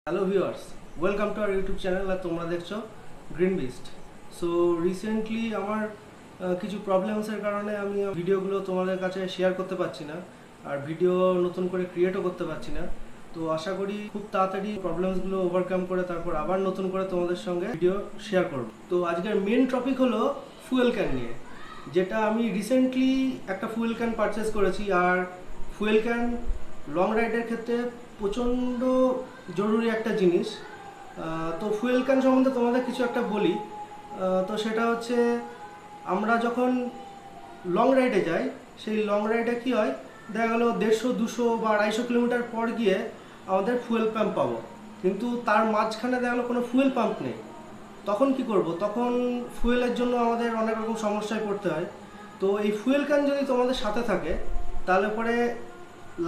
Hello viewers, welcome to our YouTube channel. আর তোমরা দেখছো গ্রিন বিস্ট। সো রিসেন্টলি আমার কিছু প্রবলেমসের কারণে আমি ভিডিওগুলো তোমাদের কাছে শেয়ার করতে পারছি না, আর ভিডিও নতুন করে ক্রিয়েটও করতে পারছি না। তো আশা করি খুব তাড়াতাড়ি প্রবলেমসগুলো ওভারকাম করে তারপর আবার নতুন করে তোমাদের সঙ্গে ভিডিও শেয়ার করব। তো আজকের মেন টপিক হলো ফুয়েল ক্যান নিয়ে, যেটা আমি রিসেন্টলি একটা ফুয়েল ক্যান পারচেস করেছি। আর ফুয়েল ক্যান লং রাইডের ক্ষেত্রে প্রচণ্ড জরুরি একটা জিনিস। তো ফুয়েল ক্যান সম্বন্ধে তোমাদের কিছু একটা বলি। তো সেটা হচ্ছে, আমরা যখন লং রাইডে যাই, সেই লং রাইডে কী হয়, দেখা গেলো 150, 200 বা 250 কিলোমিটার পর গিয়ে আমাদের ফুয়েল পাম্প পাবো, কিন্তু তার মাঝখানে দেখা গেলো কোনো ফুয়েল পাম্প নেই। তখন কি করব? তখন ফুয়েলের জন্য আমাদের অনেক রকম সমস্যায় পড়তে হয়। তো এই ফুয়েল ক্যান যদি তোমাদের সাথে থাকে, তাহলে পরে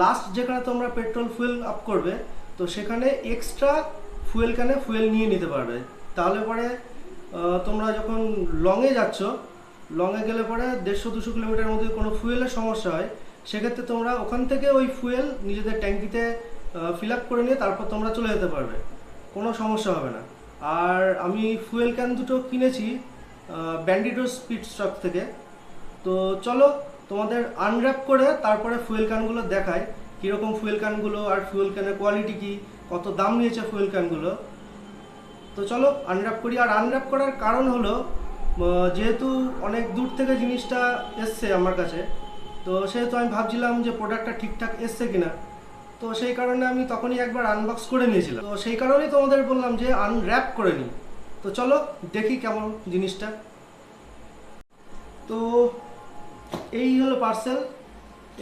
লাস্ট যেখানে তোমরা পেট্রোল ফুয়েল আপ করবে, তো সেখানে এক্সট্রা ফুয়েল ক্যানে ফুয়েল নিয়ে নিতে পারবে। তাহলে পরে তোমরা যখন লংয়ে যাচ্ছ, লংয়ে গেলে পরে 150-200 কিলোমিটার মধ্যে কোনো ফুয়েলের সমস্যা হয়, সেক্ষেত্রে তোমরা ওখান থেকে ওই ফুয়েল নিজেদের ট্যাঙ্কিতে ফিল আপ করে নিয়ে তারপর তোমরা চলে যেতে পারবে, কোনো সমস্যা হবে না। আর আমি ফুয়েল ক্যান দুটো কিনেছি ব্যান্ডিটো স্পিড স্টক থেকে। তো চলো তোমাদের আনর্যাপ করে তারপরে ফুয়েল ক্যানগুলো দেখাই, কীরকম ফুয়েল ক্যানগুলো, আর ফুয়েল ক্যানের কোয়ালিটি কী, কত দাম নিয়েছে ফুয়েল ক্যানগুলো। তো চলো আনর্যাপ করি। আর আনর্যাপ করার কারণ হলো, যেহেতু অনেক দূর থেকে জিনিসটা এসছে আমার কাছে, তো সেহেতু আমি ভাবছিলাম যে প্রোডাক্টটা ঠিকঠাক এসছে কিনা। তো সেই কারণে আমি তখনই একবার আনবক্স করে নিয়েছিলাম। তো সেই কারণেই তোমাদের বললাম যে আনর্যাপ করে নিই। তো চলো দেখি কেমন জিনিসটা। তো এই হলো পার্সেল,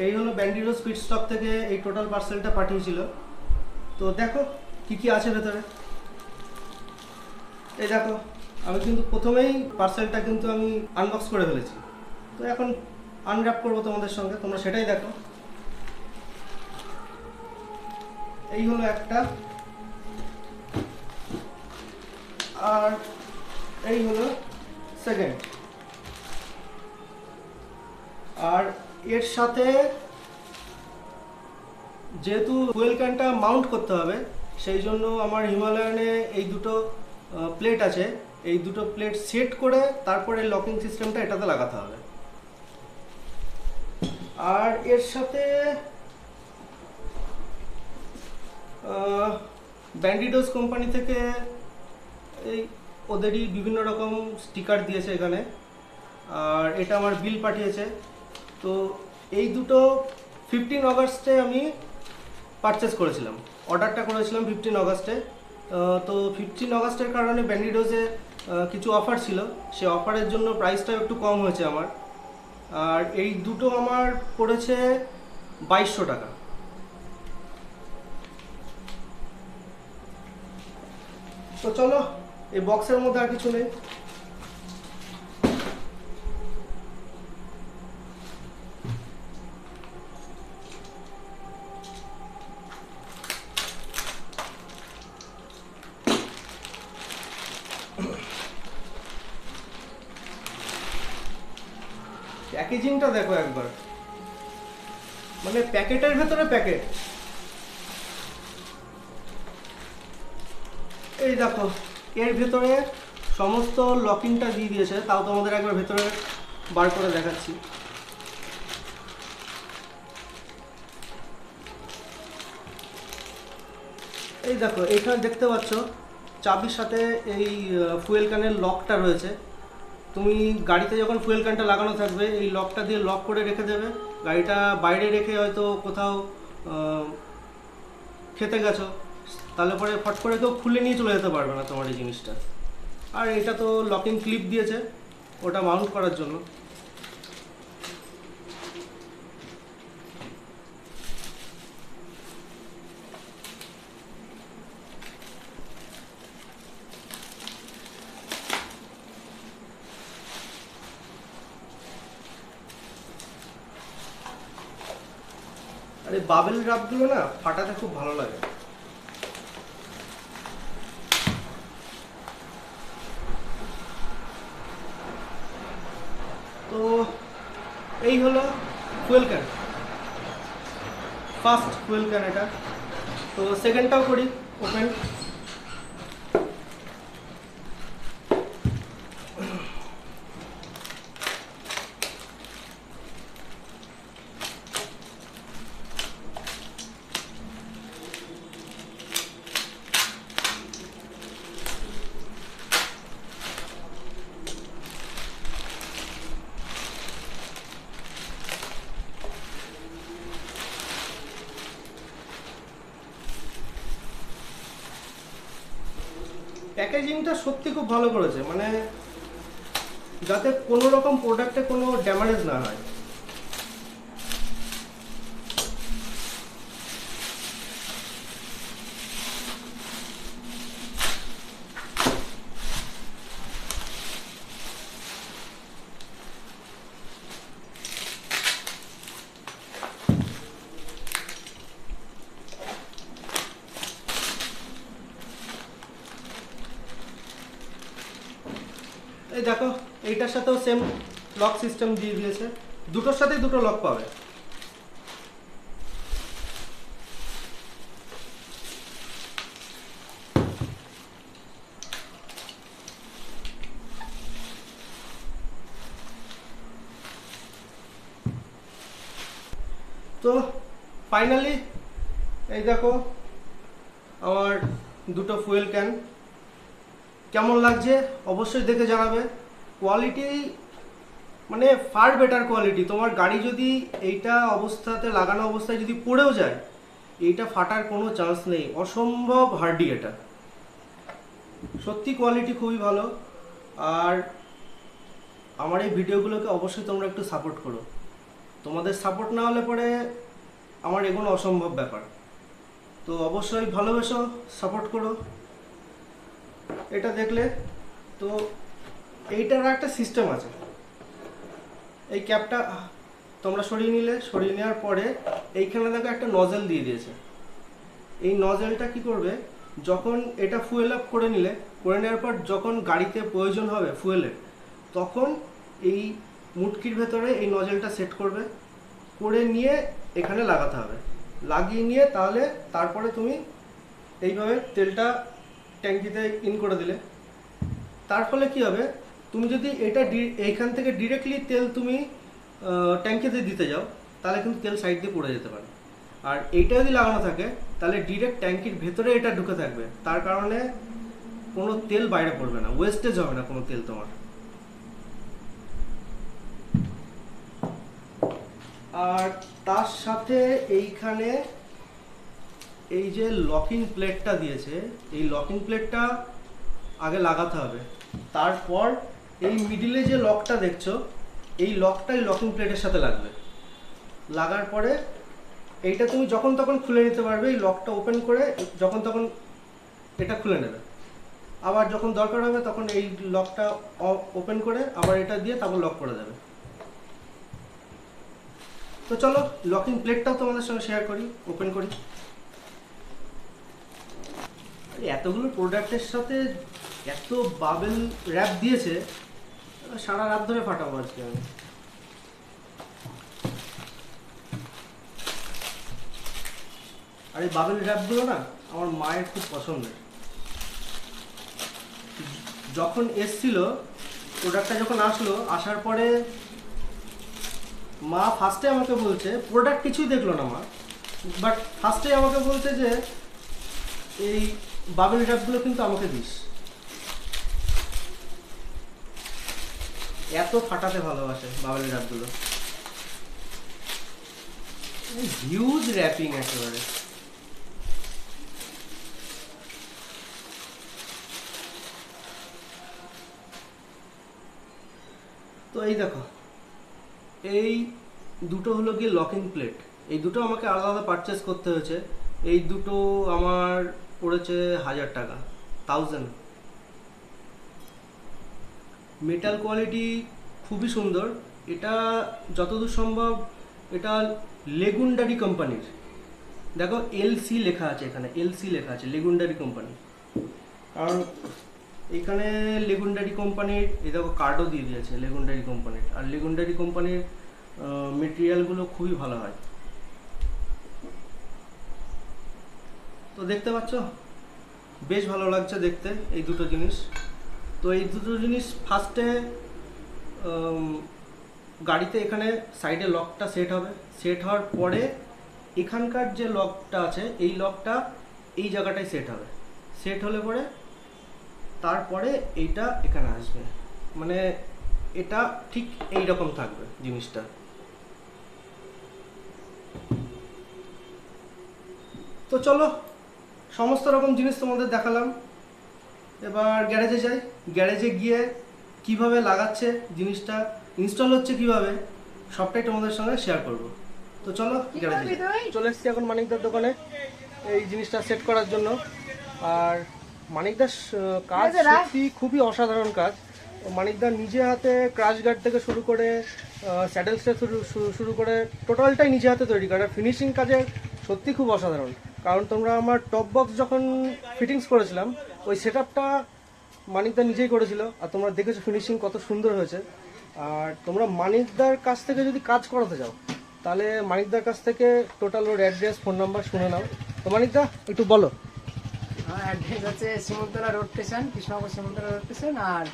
এই হলো ব্যান্ডিটো স্পিড স্টক থেকে এই টোটাল পার্সেলটা পাঠিয়েছিল। তো দেখো কি কি আছে ভেতরে। এই দেখো, আমি কিন্তু প্রথমেই পার্সেলটা কিন্তু আমি আনবক্স করে ফেলেছি। তো এখন আনর্যাপ করবো তোমাদের সঙ্গে, তোমরা সেটাই দেখো। এই হলো একটা, আর এই হলো সেকেন্ড। আর এর সাথে যেহেতু ফুয়েল ক্যানটা মাউন্ট করতে হবে, সেই জন্য আমার হিমালয়ানে এই দুটো প্লেট আছে। এই দুটো প্লেট সেট করে তারপরে লকিং সিস্টেমটা এটাতে লাগাতে হবে। আর এর সাথে ব্যান্ডিটোস কোম্পানি থেকে এই ওদেরই বিভিন্ন রকম স্টিকার দিয়েছে এখানে। আর এটা আমার বিল পাঠিয়েছে। তো এই দুটো 15 অগাস্টে আমি পারচেস করেছিলাম, অর্ডারটা করেছিলাম 15 অগাস্টে। তো 15 অগাস্টের কারণে ব্যান্ডিটোসে কিছু অফার ছিল, সে অফারের জন্য প্রাইসটাও একটু কম হয়েছে আমার। আর এই দুটো আমার পড়েছে 2200 টাকা। তো চলো, এই বক্সের মধ্যে আর কিছু নেই। প্যাকেজিংটা দেখো একবার, মানে প্যাকেটের ভেতরে প্যাকেট। এই দেখো, এর ভেতরে সমস্ত লকিংটা দিয়ে দিয়েছে। তাও তোমাদের একবার ভেতরে বার করে দেখাচ্ছি। এই দেখো, এইখানে দেখতে পাচ্ছ চাবির সাথে এই ফুয়েল ক্যানের লকটা রয়েছে। তুমি গাড়িতে যখন ফুয়েল ক্যানটা লাগানো থাকবে, এই লকটা দিয়ে লক করে রেখে দেবে। গাড়িটা বাইরে রেখে হয়তো কোথাও খেতে গেছো, তাহলে পরে ফট করে কেউ খুলে নিয়ে চলে যেতে পারবে না তোমার এই জিনিসটা। আর এটা তো লকিং ক্লিপ দিয়েছে ওটা মাউন্ট করার জন্য। আর এই বাবেল রাবগুলো না ফাটাতে খুব ভালো লাগে। তো এই হলো fuel can, first fuel can এটা। তো সেকেন্ডটাও করি ওপেন। প্যাকেজিংটা সত্যি খুব ভালো করেছে, মানে যাতে কোনো রকম প্রোডাক্টে কোনো ড্যামেজ না হয়। এই দেখো, এইটার সাথেও সেম লক সিস্টেম দিয়ে দিয়েছে, দুটোর সাথেই দুটো লক পাবে। তো ফাইনালি এই দেখো আমার দুটো ফুয়েল ক্যান। কেমন লাগছে অবশ্যই দেখে জানাবে। কোয়ালিটি মানে ফার বেটার কোয়ালিটি। তোমার গাড়ি যদি এইটা অবস্থাতে লাগানো অবস্থায় যদি পড়েও যায়, এইটা ফাটার কোনো চান্স নেই, অসম্ভব হার্ডি এটা। সত্যি কোয়ালিটি খুবই ভালো। আর আমার এই ভিডিওগুলোকে অবশ্যই তোমরা একটু সাপোর্ট করো। তোমাদের সাপোর্ট না হলে পরে আমার এগোনো অসম্ভব ব্যাপার। তো অবশ্যই ভালোবেসো, সাপোর্ট করো। এটা দেখলে তো এইটার একটা সিস্টেম আছে। এই ক্যাপটা তোমরা সরিয়ে নিলে, সরিয়ে নেওয়ার পরে এইখানে দেখো একটা নজেল দিয়ে দিয়েছে। এই নজেলটা কি করবে, যখন এটা ফুয়েল আপ করে নিলে, করে নেওয়ার পর যখন গাড়িতে প্রয়োজন হবে ফুয়েলের, তখন এই মুটকির ভেতরে এই নজেলটা সেট করবে, করে নিয়ে এখানে লাগাতে হবে। লাগিয়ে নিয়ে তাহলে তারপরে তুমি এইভাবে তেলটা ট্যাঙ্কিতে ইন করে দিলে। তার ফলে কি হবে, তুমি যদি এটা এইখান থেকে ডিরেক্টলি তেল তুমি ট্যাঙ্কিতে দিতে যাও, তাহলে কিন্তু তেল সাইড দিয়ে পড়ে যেতে পারে। আর এইটা যদি লাগানো থাকে তাহলে ডিরেক্ট ট্যাঙ্কির ভেতরে এটা ঢুকে থাকবে, তার কারণে কোনো তেল বাইরে পড়বে না, ওয়েস্টেজ হবে না কোনো তেল তোমার। আর তার সাথে এইখানে এই যে লকিং প্লেটটা দিয়েছে, এই লকিং প্লেটটা আগে লাগাতে হবে। তারপর এই মিডিলে যে লকটা দেখছো, এই লকটাই লকিং প্লেটের সাথে লাগবে। লাগার পরে এইটা তুমি যখন তখন খুলে নিতে পারবে। এই লকটা ওপেন করে যখন তখন এটা খুলে নেবে। আবার যখন দরকার হবে তখন এই লকটা ওপেন করে আবার এটা দিয়ে তারপর লক করে দেবে। তো চলো লকিং প্লেটটাও তোমাদের সঙ্গে শেয়ার করি, ওপেন করি। এতগুলো প্রোডাক্টের সাথে এত বাবেল র্যাপ দিয়েছে, সারা রাত ধরে ফাটাবো আজকে আমি। আর এই বাবেল র্যাপগুলো না আমার মায়ের খুব পছন্দের। যখন এসছিল প্রোডাক্টটা, যখন আসলো, আসার পরে মা ফার্স্টে আমাকে বলছে, প্রোডাক্ট কিছুই দেখলো না মা, বাট ফার্স্টে আমাকে বলছে যে এই বাবেল র্যাপগুলো কিন্তু আমাকে দিস। এত ফাটাতে ভালোবাসে বাবেল র্যাপগুলো, হিউজ র্যাপিং একেবারে। তো এই দেখো, এই দুটো হলো গিয়ে লকিং প্লেট। এই দুটো আমাকে আলাদা আলাদা পারচেস করতে হয়েছে। এই দুটো আমার পড়েছে 1000 টাকা, 1000। মেটাল কোয়ালিটি খুবই সুন্দর। এটা যতদূর সম্ভব এটা লেগুন্ডারি কোম্পানির। দেখো এলসি লেখা আছে, এখানে এলসি লেখা আছে, লেগুন্ডারি কোম্পানি। কারণ এখানে লেগুন্ডারি কোম্পানির, এই দেখো কার্ডও দিয়ে দিয়েছে লেগুন্ডারি কোম্পানির। আর লেগুন্ডারি কোম্পানির মেটেরিয়ালগুলো খুবই ভালো হয়। তো দেখতে পাচ্ছ বেশ ভালো লাগছে দেখতে এই দুটো জিনিস। তো এই দুটো জিনিস ফার্স্টে গাড়িতে এখানে সাইডে লকটা সেট হবে। সেট হওয়ার পরে এখানকার যে লকটা আছে, এই লকটা এই জায়গাটায় সেট হবে। সেট হলে পরে তারপরে এইটা এখানে আসবে, মানে এটা ঠিক এই রকম থাকবে জিনিসটা। তো চলো সমস্ত রকম জিনিস তোমাদের দেখালাম। এবার গ্যারেজে যাই, গ্যারেজে গিয়ে কিভাবে লাগাচ্ছে জিনিসটা, ইনস্টল হচ্ছে কিভাবে, সবটাই তোমাদের সঙ্গে শেয়ার করব। তো চলো গ্যারেজে যাই। চলে এসেছি এখন মানিকদার দোকানে এই জিনিসটা সেট করার জন্য। আর মানিকদার কাজ সত্যি খুবই অসাধারণ কাজ। মানিকদার নিজে হাতে ক্রাশ গার্ড থেকে শুরু করে স্যাডেল স্টেপ শুরু করে টোটালটাই নিজে হাতে তৈরি করে। ফিনিশিং কাজে সত্যি খুব অসাধারণ। কারণ তোমরা আমার টপ বক্স যখন ফিটিংস করেছিলাম ওই সেট আপটা মানিকদা নিজেই করেছিল, আর তোমরা দেখেছো ফিনিশিং কত সুন্দর হয়েছে। আর তোমরা মানিকদার কাছ থেকে যদি কাজ করাতে যাও তাহলে মানিকদার কাছ থেকে টোটাল ওর অ্যাড্রেস ফোন নাম্বার শুনে নাও। তো মানিকদা একটু বলো। আমার অ্যাড্রেস হচ্ছে Shimultala road station, Krishnanagar Shimultala road station. আর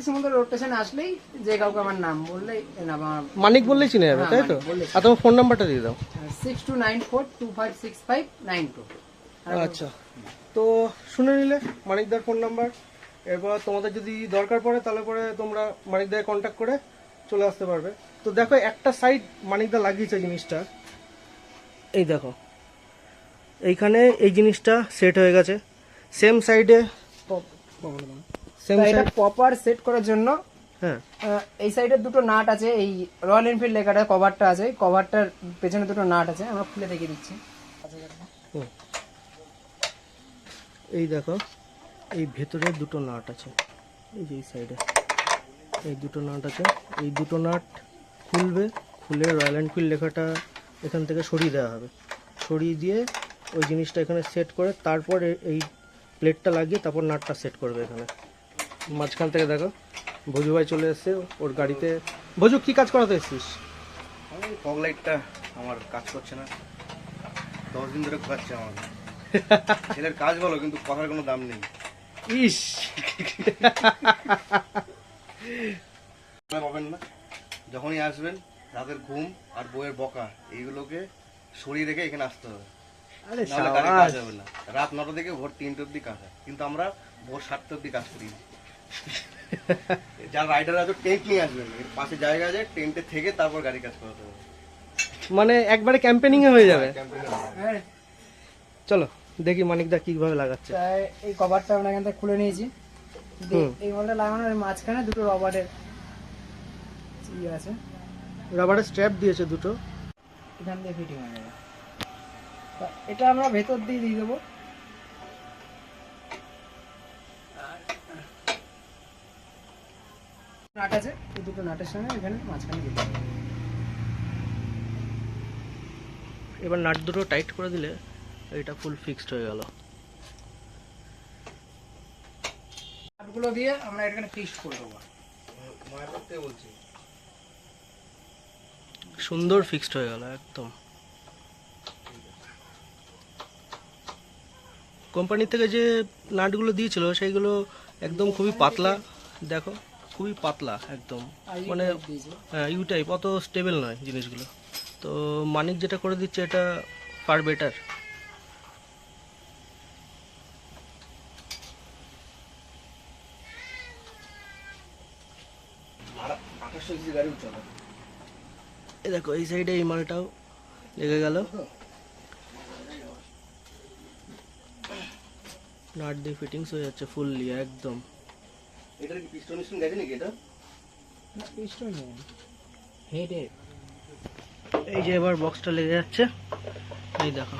শিমুলতলা রোড স্টেশনে আসলেই যে কাউকে আমার নাম বললেই মানিক বললেই চিনে যাবে, তাই তো? আর তোমার ফোন নাম্বারটা দিয়ে দাও। 6294256592। আচ্ছা, তো শুনে নিলে মানিকদার ফোন নাম্বার। এরপর তোমাদের যদি দরকার পড়ে তাহলে পরে তোমরা মানিকদাকে কন্ট্যাক্ট করে চলে আসতে পারবে। তো দেখো একটা সাইড মানিকদা লাগিয়েছে জিনিসটা, এই দেখো এইখানে এই জিনিসটা সেট হয়ে গেছে। সেম সাইডে এটা প্রপার সেট করার জন্য হ্যাঁ এই সাইডের দুটো নাট আছে, এই রয়্যাল এনফিল্ড লেখাটা কভারটা আছে, কভারটার পেছনে দুটো নাট আছে, আমরা খুলে দেখিয়ে দিচ্ছি। এই দেখো এই ভেতরে দুটো নাট আছে, এই যে এই সাইডে এই দুটো নাট আছে। এই দুটো নাট খুলবে, খুলে রয়্যাল এনফিল্ড লেখাটা এখান থেকে সরিয়ে দেওয়া হবে। সরিয়ে দিয়ে ওই জিনিসটা এখানে সেট করে তারপর এই প্লেটটা লাগিয়ে তারপর নাটটা সেট করবে এখানে। মাঝখান থেকে দেখো ভোজু ভাই চলে এসছে ওর গাড়িতে। ভোজু কি কাজ করাতে এসছিস? ফগ লাইটটা আমার কাজ করছে না, 10 দিন ধরে ঘোরাচ্ছে আমার। ছেলের কাজ বলো কিন্তু কথার কোনো দাম নেই। ইস পাবেন না, যখনই আসবেন রাতের ঘুম আর বইয়ের বকা এইগুলোকে সরিয়ে রেখে এখানে আসতে হবে, আরে নাহলে গাড়ি কাজ হবে না। রাত 9টা থেকে ভোর 3টে অব্দি কাজ হয়, কিন্তু আমরা ভোর 7টে অব্দি কাজ করি। যারা রাইডার আছে টেন্ট নিয়ে আসবেন, এর পাশে জায়গা আছে, টেন্টে থেকে তারপর গাড়ি কাজ করাতে হবে। মানে একবারে ক্যাম্পেনিং এ হয়ে যাবে। হ্যাঁ, চলো দেখি মানিকদা কিভাবে লাগাচ্ছে। তাই এই কভারটা আমরা এখান থেকে খুলে নিয়েছি। এই মলটা লাগানোর মাঝখানে দুটো রবারের আছে, রাবারের স্ট্র্যাপ দিয়েছে দুটো, এখান দিয়ে ফিটিং হয়ে যাবে। এটা আমরা ভেতর দিয়ে দিয়ে দেবো। নাট আছে, এই দুটো নাটের সঙ্গে এখানে মাঝখানে দিয়ে দেবো। এবার নাট দুটো টাইট করে দিলে এটা ফুল ফিক্সড হয়ে গেল। নাটগুলো দিয়ে আমরা এখানে ফিক্সড করে দেবো। মায়ের করতে বলছি, সুন্দর ফিক্সড হয়ে গেল একদম। কোম্পানি থেকে যে নাটগুলো দিয়েছিল সেইগুলো একদম খুবই পাতলা, দেখো খুবই পাতলা একদম, মানে ইউ টাইপ, অত স্টেবল নয় জিনিসগুলো। তো মানিক যেটা করে দিচ্ছে এটা ফার বেটার। আর 2800 সিসি গাড়ি চলে। এই দেখো এই সাইডে এই মালটাও লেগে গেল, নাট দিয়ে ফিটিংস হয়ে যাচ্ছে ফুললি একদম। এটার কি পিস্টন মিস্টন গেছে নাকি? এটা পিস্টন নেই, হেডে। এই যে এবার বক্সটা লেগে যাচ্ছে, এই দেখো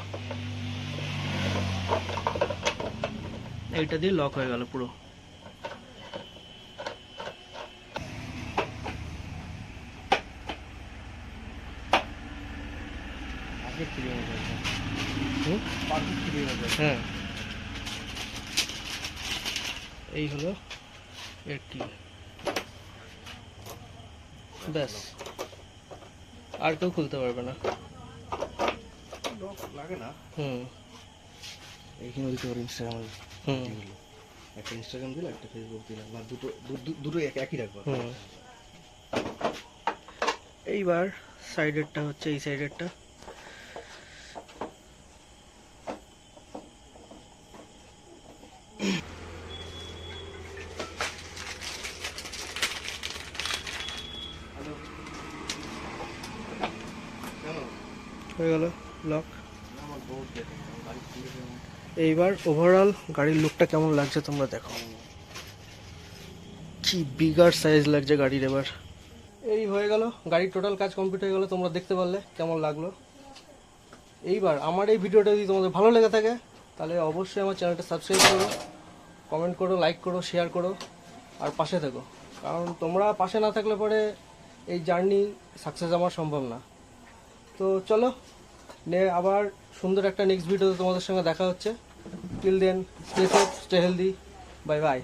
এইটা দিয়ে লক হয়ে গেল পুরো। আগে ফ্রি হয়ে যাবে, হুম? পারফেক্ট ফ্রি হয়ে যাবে। হ্যাঁ, এই হলো এর কি, ব্যাস আর কেউ খুলতে পারবে না। লক লাগে না। হুম এইখানে দিতে পারো ইনস্টাগ্রাম, হুম একটা ইনস্টাগ্রাম দিলে একটা ফেসবুক দিলাম, বা দুটো একই রাখবো। হুম। এইবার সাইডেরটা হচ্ছে এই সাইডেরটা, হয়ে গেল লক। আমার বহুত গাড়ি খুলে এইবার ওভারঅল গাড়ির লুকটা কেমন লাগছে তোমরা দেখো, কি বিগার সাইজ লাগছে গাড়ির। এবার এই হয়ে গেল, গাড়ির টোটাল কাজ কমপ্লিট হয়ে গেল, তোমরা দেখতে পারলে কেমন লাগলো। এইবার আমার এই ভিডিওটা যদি তোমাদের ভালো লেগে থাকে তাহলে অবশ্যই আমার চ্যানেলটা সাবস্ক্রাইব করো, কমেন্ট করো, লাইক করো, শেয়ার করো, আর পাশে থেকো, কারণ তোমরা পাশে না থাকলে পরে এই জার্নি সাকসেস আমার সম্ভব না। তো চলো আবার সুন্দর একটা নেক্সট ভিডিওতে তোমাদের সঙ্গে দেখা হচ্ছে। Till then stay safe, stay healthy, bye by.